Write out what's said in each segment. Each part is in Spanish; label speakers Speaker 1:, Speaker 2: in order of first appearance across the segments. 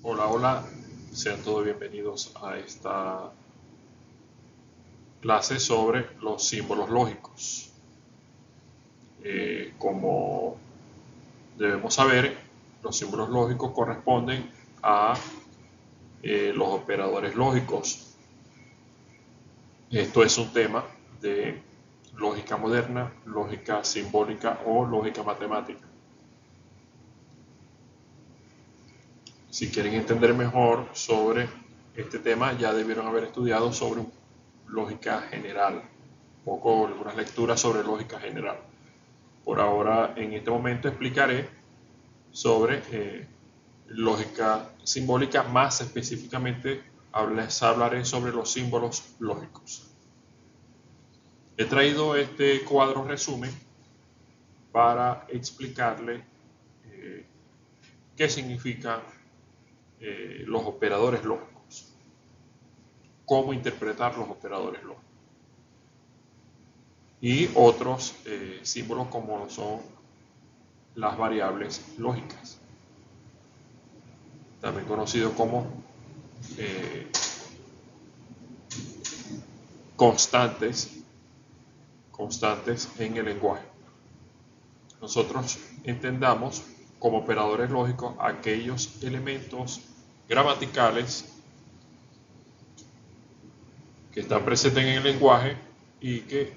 Speaker 1: Hola, hola, sean todos bienvenidos a esta clase sobre los símbolos lógicos. Como debemos saber, los símbolos lógicos corresponden a los operadores lógicos. Esto es un tema de lógica moderna, lógica simbólica o lógica matemática. Si quieren entender mejor sobre este tema, ya debieron haber estudiado sobre lógica general, algunas lecturas sobre lógica general. Por ahora, en este momento, explicaré sobre lógica simbólica, más específicamente les hablaré sobre los símbolos lógicos. He traído este cuadro resumen para explicarle qué significan los operadores lógicos, cómo interpretar los operadores lógicos y otros símbolos como son las variables lógicas, también conocido como constantes en el lenguaje. Nosotros entendamos como operadores lógicos aquellos elementos gramaticales que están presentes en el lenguaje y que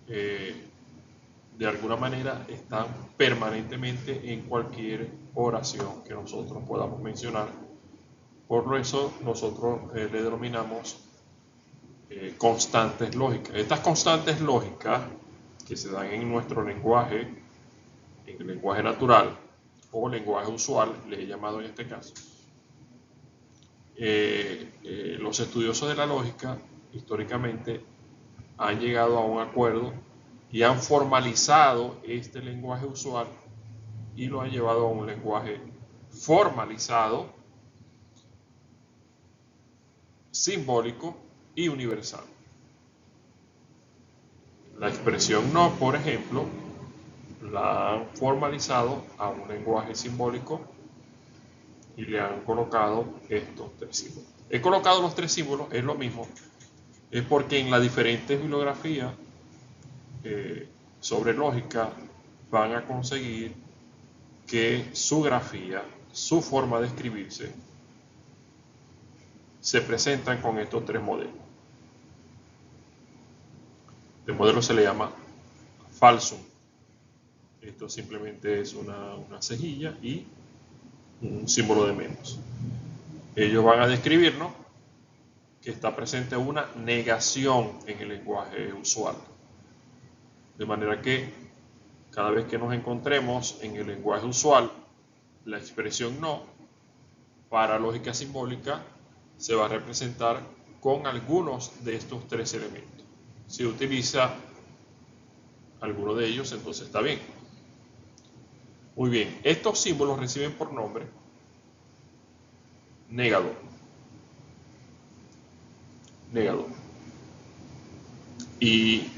Speaker 1: de alguna manera están permanentemente en cualquier oración que nosotros podamos mencionar. Por eso nosotros le denominamos constantes lógicas. Estas constantes lógicas que se dan en nuestro lenguaje, en el lenguaje natural o lenguaje usual, le he llamado en este caso, los estudiosos de la lógica históricamente han llegado a un acuerdo y han formalizado este lenguaje usual y lo han llevado a un lenguaje formalizado, simbólico y universal. La expresión no, por ejemplo, la han formalizado a un lenguaje simbólico y le han colocado estos tres símbolos. He colocado los tres símbolos, es lo mismo, es porque en las diferentes bibliografías sobre lógica van a conseguir que su grafía, su forma de escribirse, se presentan con estos tres modelos. El modelo se le llama falsum. Esto simplemente es una cejilla y un símbolo de menos. Ellos van a describirnos que está presente una negación en el lenguaje usual. De manera que cada vez que nos encontremos en el lenguaje usual la expresión no, para lógica simbólica se va a representar con algunos de estos tres elementos. Si utiliza alguno de ellos, entonces está bien. Muy bien, estos símbolos reciben por nombre negador. Negador. Y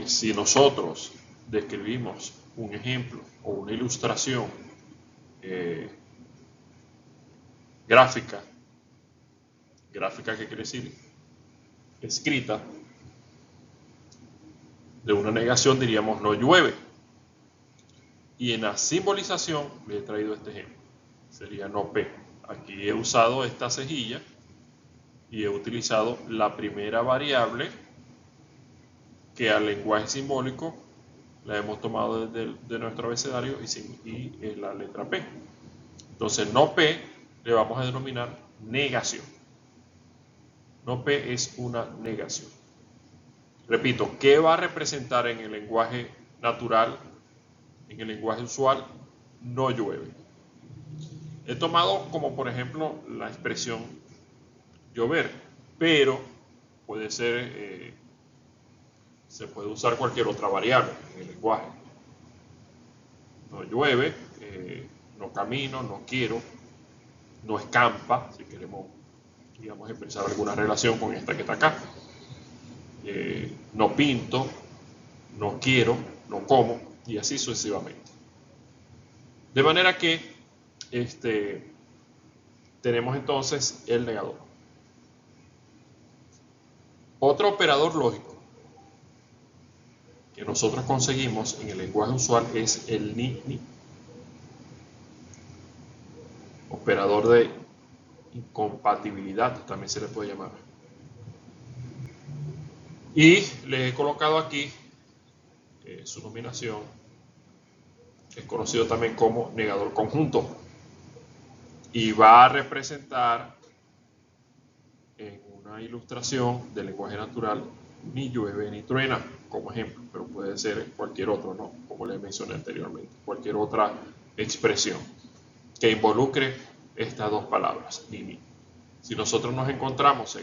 Speaker 1: si nosotros describimos un ejemplo o una ilustración gráfica que quiere decir escrita, de una negación diríamos no llueve. Y en la simbolización le he traído este ejemplo, sería no P. Aquí he usado esta cejilla y he utilizado la primera variable que al lenguaje simbólico la hemos tomado de nuestro abecedario y es la letra P. Entonces no P le vamos a denominar negación. No P es una negación. Repito, ¿qué va a representar en el lenguaje natural, en el lenguaje usual? No llueve. He tomado como por ejemplo la expresión llover, pero puede ser, se puede usar cualquier otra variable en el lenguaje. No llueve, no camino, no quiero, no escampa, si queremos, digamos, expresar alguna relación con esta que está acá. No pinto, no quiero, no como, y así sucesivamente. De manera que tenemos entonces el negador. Otro operador lógico que nosotros conseguimos en el lenguaje usual es el ni. Operador de incompatibilidad, también se le puede llamar. Y le he colocado aquí su nominación, es conocido también como negador conjunto. Y va a representar en una ilustración del lenguaje natural ni llueve ni truena, como ejemplo, pero puede ser cualquier otro, ¿no? Como les mencioné anteriormente, cualquier otra expresión que involucre estas dos palabras, ni. Si nosotros nos encontramos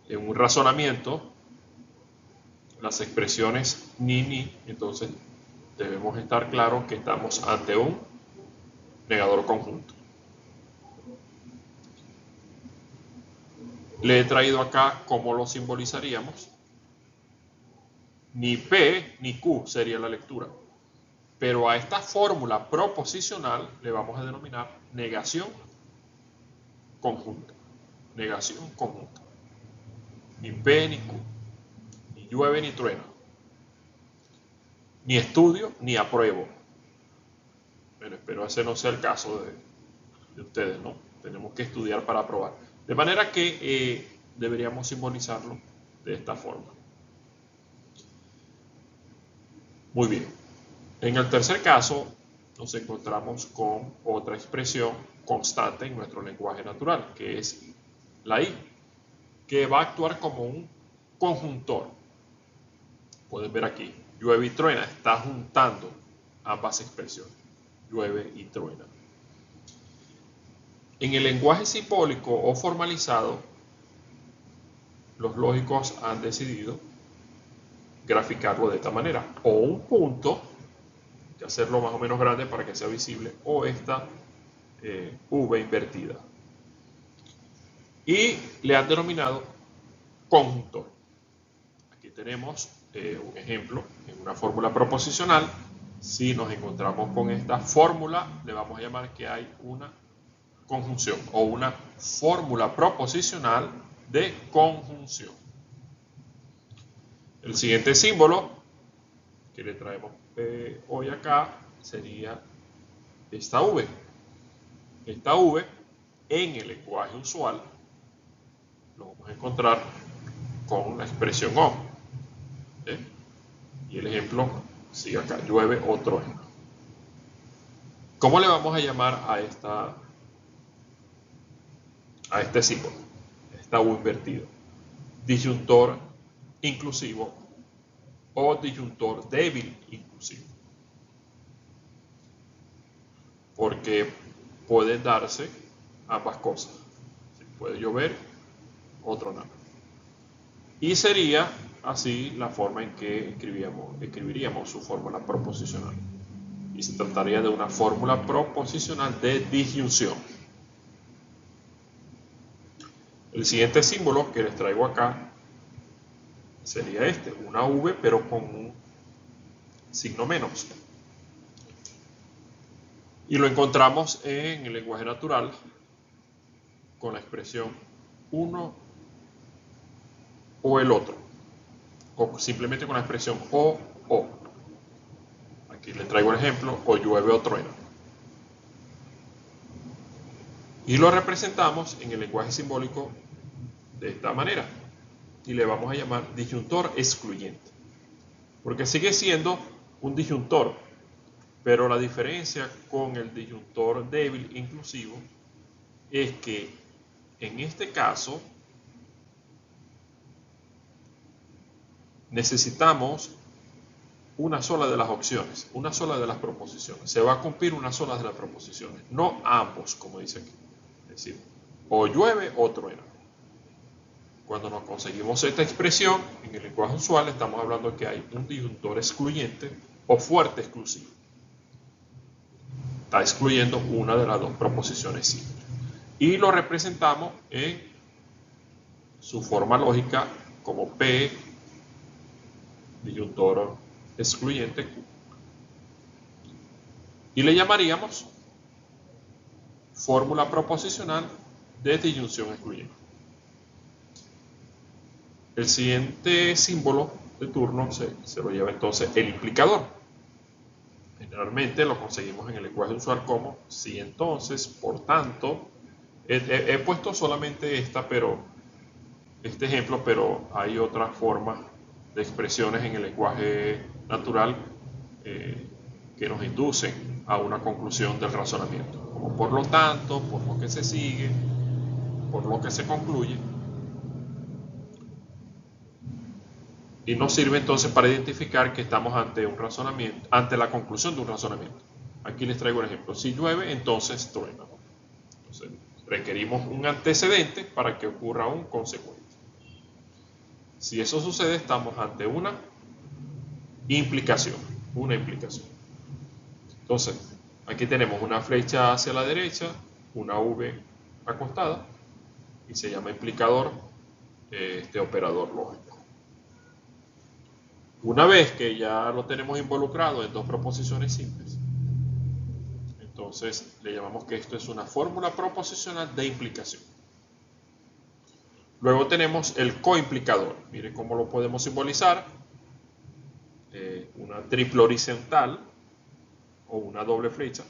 Speaker 1: en un razonamiento, las expresiones ni, entonces debemos estar claros que estamos ante un negador conjunto. Le he traído acá cómo lo simbolizaríamos. Ni P ni Q sería la lectura. Pero a esta fórmula proposicional le vamos a denominar negación conjunta. Negación conjunta. Ni P ni Q. Ni llueve ni truena. Ni estudio ni apruebo. Pero espero ese no sea el caso de ustedes, ¿no? Tenemos que estudiar para aprobar. De manera que deberíamos simbolizarlo de esta forma. Muy bien. En el tercer caso nos encontramos con otra expresión constante en nuestro lenguaje natural, que es la I, que va a actuar como un conjuntor. Pueden ver aquí, llueve y truena, está juntando ambas expresiones, llueve y truena. En el lenguaje simbólico o formalizado, los lógicos han decidido graficarlo de esta manera, o un punto, y hacerlo más o menos grande para que sea visible, o esta V invertida. Y le han denominado conjuntor. Aquí tenemos un ejemplo en una fórmula proposicional. Si nos encontramos con esta fórmula, le vamos a llamar que hay una conjunción o una fórmula proposicional de conjunción. El siguiente símbolo que le traemos hoy acá sería esta V. Esta V en el lenguaje usual lo vamos a encontrar con la expresión O. Y el ejemplo sigue acá, llueve o truena. ¿Cómo le vamos a llamar a este símbolo? Esta U invertido. Disyuntor inclusivo o disyuntor débil inclusivo. Porque pueden darse ambas cosas. Puede llover o tronar. Y sería así la forma en que escribiríamos su fórmula proposicional. Y se trataría de una fórmula proposicional de disyunción. El siguiente símbolo que les traigo acá sería este, una V pero con un signo menos. Y lo encontramos en el lenguaje natural con la expresión uno o el otro, o simplemente con la expresión o. Aquí les traigo el ejemplo, o llueve o truena. Y lo representamos en el lenguaje simbólico de esta manera. Y le vamos a llamar disyuntor excluyente. Porque sigue siendo un disyuntor, pero la diferencia con el disyuntor débil inclusivo es que en este caso necesitamos una sola de las opciones, una sola de las proposiciones. Se va a cumplir una sola de las proposiciones, no ambos, como dice aquí. Es decir, o llueve o truena. Cuando nos conseguimos esta expresión, en el lenguaje usual estamos hablando de que hay un disyuntor excluyente o fuerte exclusivo. Está excluyendo una de las dos proposiciones simples. Y lo representamos en su forma lógica como P, disyuntor excluyente Q. Y le llamaríamos fórmula proposicional de disyunción excluyente. El siguiente símbolo de turno se lo lleva entonces el implicador. Generalmente lo conseguimos en el lenguaje usual como si, entonces, por tanto. He puesto solamente este ejemplo, pero hay otras formas de expresiones en el lenguaje natural que nos inducen a una conclusión del razonamiento, como por lo tanto, por lo que se sigue, por lo que se concluye. Y nos sirve entonces para identificar que estamos ante un razonamiento, ante la conclusión de un razonamiento. Aquí les traigo un ejemplo. Si llueve, entonces truena. Entonces, requerimos un antecedente para que ocurra un consecuente. Si eso sucede, estamos ante una implicación. Entonces, aquí tenemos una flecha hacia la derecha, una V acostada, y se llama implicador este operador lógico. Una vez que ya lo tenemos involucrado en dos proposiciones simples, entonces le llamamos que esto es una fórmula proposicional de implicación. Luego tenemos el coimplicador. Miren cómo lo podemos simbolizar. Una triple horizontal o una doble flecha.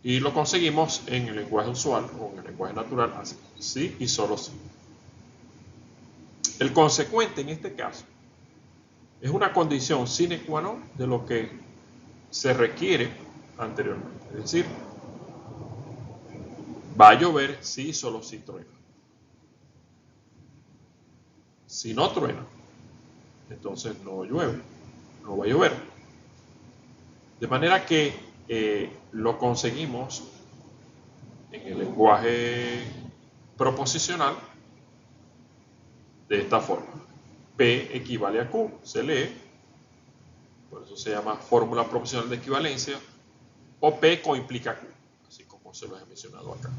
Speaker 1: Y lo conseguimos en el lenguaje usual o en el lenguaje natural así, sí y solo sí. El consecuente en este caso es una condición sine qua non de lo que se requiere anteriormente. Es decir, va a llover si solo si truena. Si no truena, entonces no llueve, no va a llover. De manera que lo conseguimos en el lenguaje proposicional de esta forma. P equivale a Q, se lee, por eso se llama fórmula proposicional de equivalencia, o P coimplica Q, así como se lo he mencionado acá.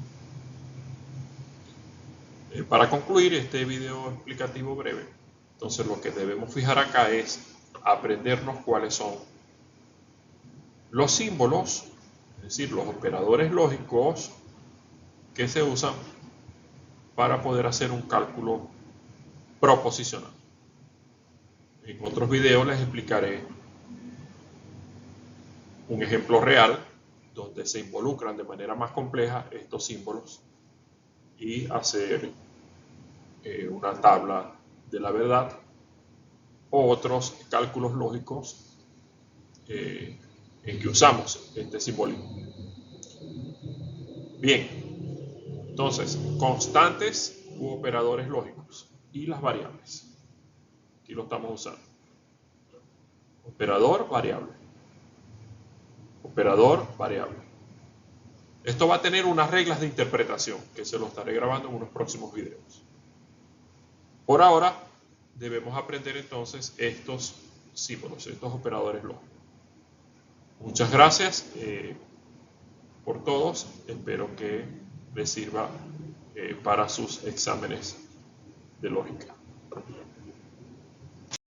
Speaker 1: Para concluir este video explicativo breve, entonces lo que debemos fijar acá es aprendernos cuáles son los símbolos, es decir, los operadores lógicos que se usan para poder hacer un cálculo proposicional. En otros videos les explicaré un ejemplo real donde se involucran de manera más compleja estos símbolos y hacer una tabla de la verdad o otros cálculos lógicos en que usamos este simbolismo. Bien, entonces, constantes u operadores lógicos y las variables. Aquí lo estamos usando. Operador, variable. Operador, variable. Esto va a tener unas reglas de interpretación que se lo estaré grabando en unos próximos videos. Por ahora, debemos aprender entonces estos símbolos, estos operadores lógicos. Muchas gracias por todos. Espero que les sirva para sus exámenes de lógica.